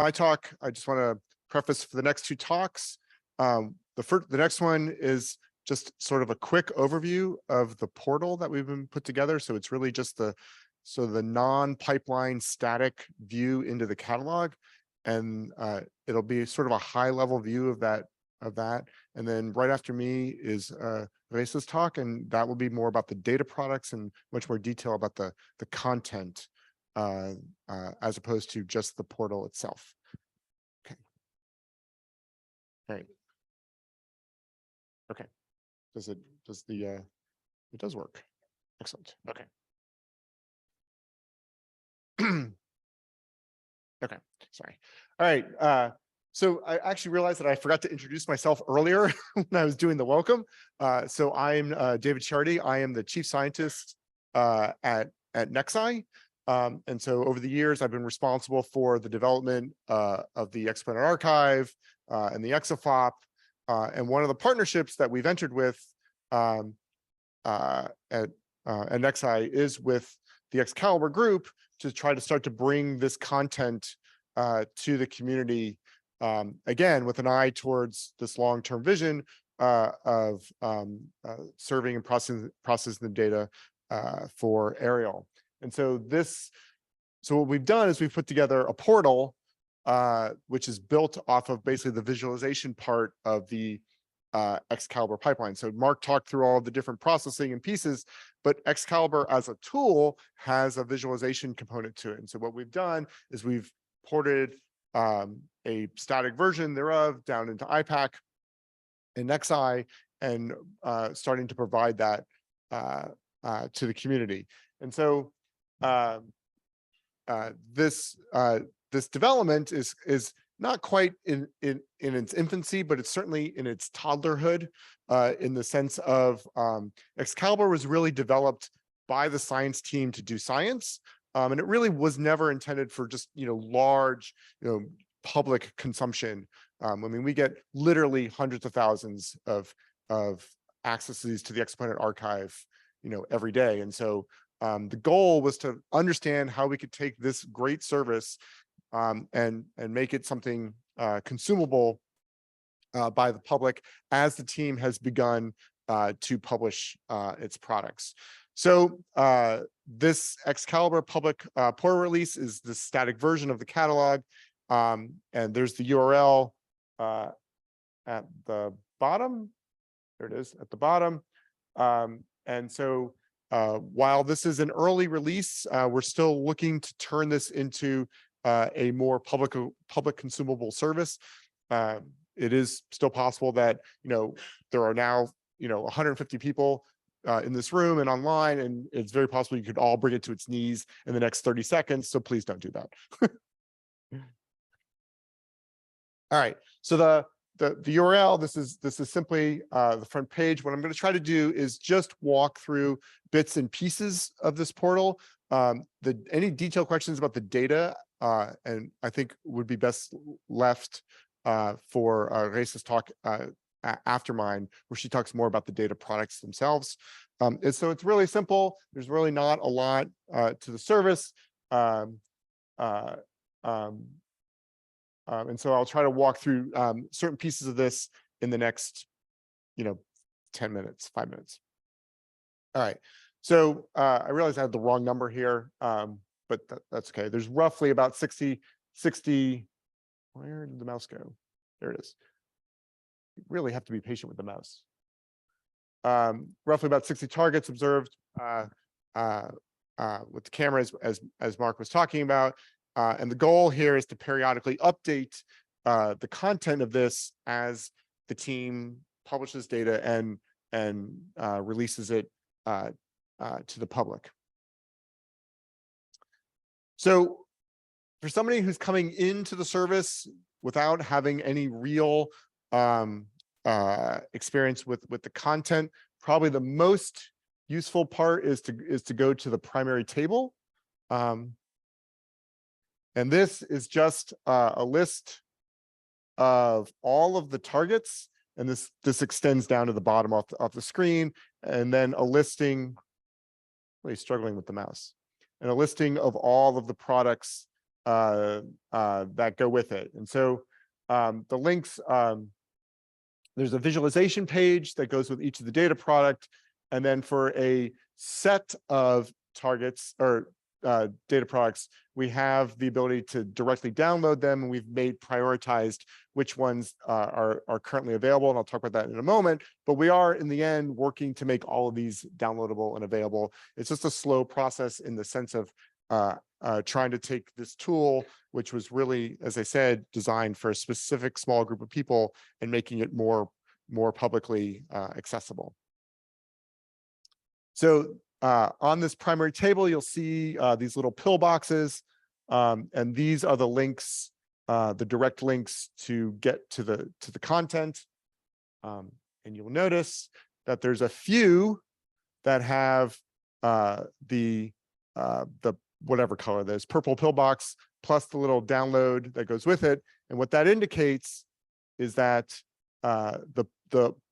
my talk. I just want to preface for the next two talks. The next one is just sort of a quick overview of the portal that we've been put together. So it's really just the non-pipeline static view into the catalog, and it'll be sort of a high-level view of that. And then right after me is Resa's talk, and that will be more about the data products and much more detail about the content as opposed to just the portal itself. Okay. Right. Okay. It does work. Excellent. Okay. Okay, sorry. All right. So I actually realized that I forgot to introduce myself earlier when I was doing the welcome. So I'm David Ciardi. I am the chief scientist at NexScI. And so over the years, I've been responsible for the development of the Exoplanet archive and the EXoFOP. And one of the partnerships that we've entered with at NexScI is with the Excalibur group to try to start to bring this content to the community, again, with an eye towards this long-term vision of serving and processing the data for Ariel. And so what we've done is we've put together a portal, which is built off of basically the visualization part of the Excalibur pipeline. So Mark talked through all of the different processing and pieces, but Excalibur as a tool has a visualization component to it. And so what we've done is we've ported a static version thereof down into IPAC-NExScI and starting to provide that to the community. And so this development is not quite in its infancy, but it's certainly in its toddlerhood, in the sense of Excalibur was really developed by the science team to do science. And it really was never intended for just, large, public consumption. I mean, we get literally hundreds of thousands of accesses to the Exoplanet archive, every day. And so the goal was to understand how we could take this great service and make it something consumable by the public as the team has begun to publish its products. So this Excalibur public portal release is the static version of the catalog, and there's the URL at the bottom. There it is at the bottom. And so while this is an early release, we're still looking to turn this into a more public consumable service. It is still possible that there are now 150 people in this room and online, and it's very possible you could all bring it to its knees in the next 30 seconds. So please don't do that. All right. So the URL, this is simply the front page. What I'm going to try to do is just walk through bits and pieces of this portal. Any detailed questions about the data, and I think would be best left for Resa's talk after mine, where she talks more about the data products themselves. And so it's really simple. There's really not a lot to the service. And so I'll try to walk through certain pieces of this in the next, 10 minutes, 5 minutes. All right. So I realize I had the wrong number here, but that's okay. There's roughly about 60, where did the mouse go? There it is. You really have to be patient with the mouse. Roughly about 60 targets observed with the cameras, as Mark was talking about. And the goal here is to periodically update the content of this as the team publishes data and releases it to the public. So for somebody who's coming into the service without having any real experience with the content, probably the most useful part is to go to the primary table. And this is just a list of all of the targets, and this extends down to the bottom of the screen, and then a listing, really struggling with the mouse, and a listing of all of the products that go with it. And so the links, there's a visualization page that goes with each of the data product. And then for a set of targets or data products, we have the ability to directly download them, and we've made prioritized which ones are currently available, and I'll talk about that in a moment. But we are, in the end, working to make all of these downloadable and available. It's just a slow process in the sense of trying to take this tool, which was really, as I said, designed for a specific small group of people, and making it more publicly accessible. So on this primary table, you'll see these little pillboxes, and these are the links, the direct links to get to the content. And you'll notice that there's a few that have the whatever color, there's purple pillbox plus the little download that goes with it. And what that indicates is that the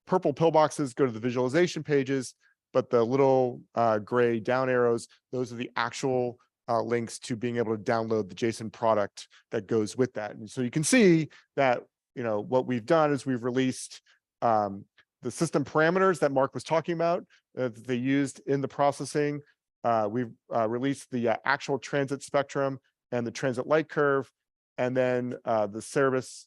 purple pillboxes go to the visualization pages, but the little gray down arrows, those are the actual links to being able to download the JSON product that goes with that. And so you can see that, what we've done is we've released the system parameters that Mark was talking about that they used in the processing. We've released the actual transit spectrum and the transit light curve, and then the service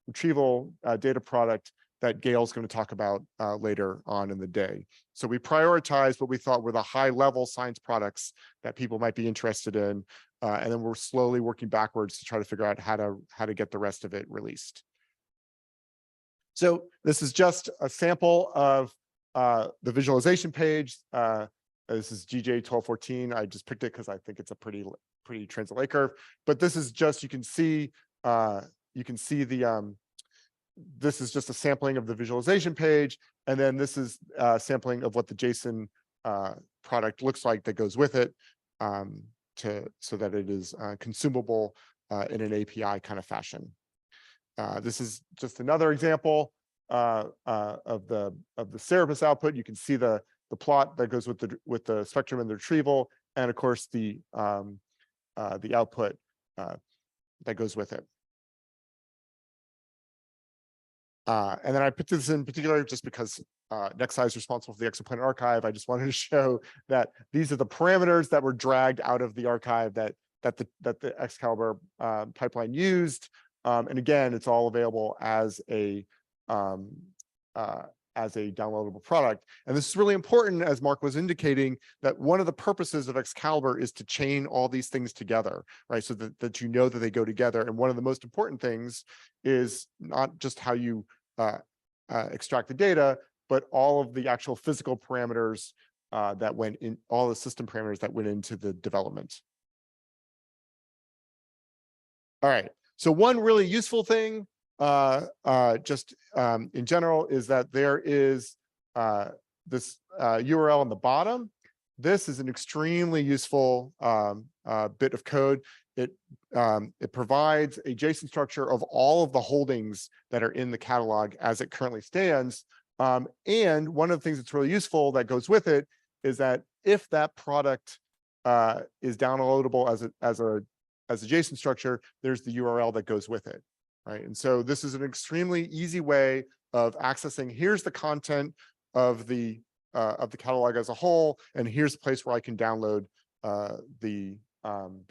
retrieval data product that Gail's going to talk about later on in the day. So we prioritized what we thought were the high-level science products that people might be interested in, and then we're slowly working backwards to try to figure out how to get the rest of it released. So this is just a sample of the visualization page. This is GJ1214. I just picked it because I think it's a pretty transit light curve. But this is just, you can see the this is just a sampling of the visualization page, and then this is a sampling of what the JSON product looks like that goes with it, so that it is consumable in an API kind of fashion. This is just another example of the Cerebus output. You can see the plot that goes with the spectrum and the retrieval, and of course the output that goes with it. And then I picked this in particular just because NexScI is responsible for the exoplanet archive. I just wanted to show that these are the parameters that were dragged out of the archive that the Excalibur pipeline used. And again, it's all available as a downloadable product. And this is really important, as Mark was indicating, that one of the purposes of Excalibur is to chain all these things together, right? So that you know that they go together. And one of the most important things is not just how you extract the data, but all of the actual physical parameters that went in, all the system parameters that went into the development. All right. So one really useful thing just in general is that there is this URL on the bottom. This is an extremely useful bit of code. It provides a JSON structure of all of the holdings that are in the catalog as it currently stands. And one of the things that's really useful that goes with it is that if that product is downloadable as a JSON structure, there's the URL that goes with it. Right. And so this is an extremely easy way of accessing. Here's the content of the catalog as a whole, and here's a place where I can download the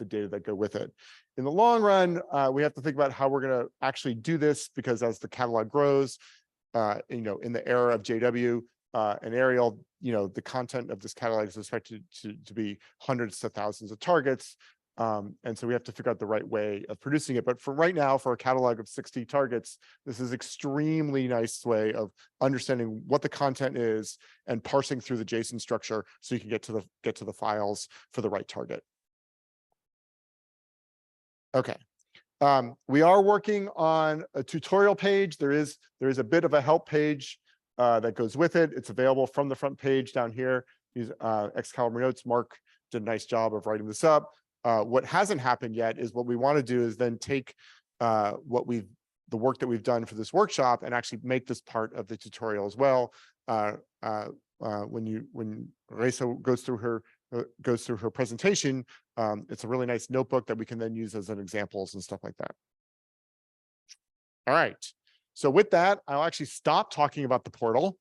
data that go with it. In the long run, we have to think about how we're going to actually do this, because as the catalog grows, in the era of JW and Ariel, the content of this catalog is expected to be hundreds to thousands of targets. And so we have to figure out the right way of producing it. But for right now, for a catalog of 60 targets, this is extremely nice way of understanding what the content is and parsing through the JSON structure so you can get to the files for the right target. Okay. We are working on a tutorial page. There is a bit of a help page that goes with it. It's available from the front page down here. These Excalibur notes. Mark did a nice job of writing this up. What hasn't happened yet is what we want to do is then take the work that we've done for this workshop and actually make this part of the tutorial as well. When Reza goes through her goes through her presentation. It's a really nice notebook that we can then use as an examples and stuff like that. All right. So with that, I'll actually stop talking about the portal.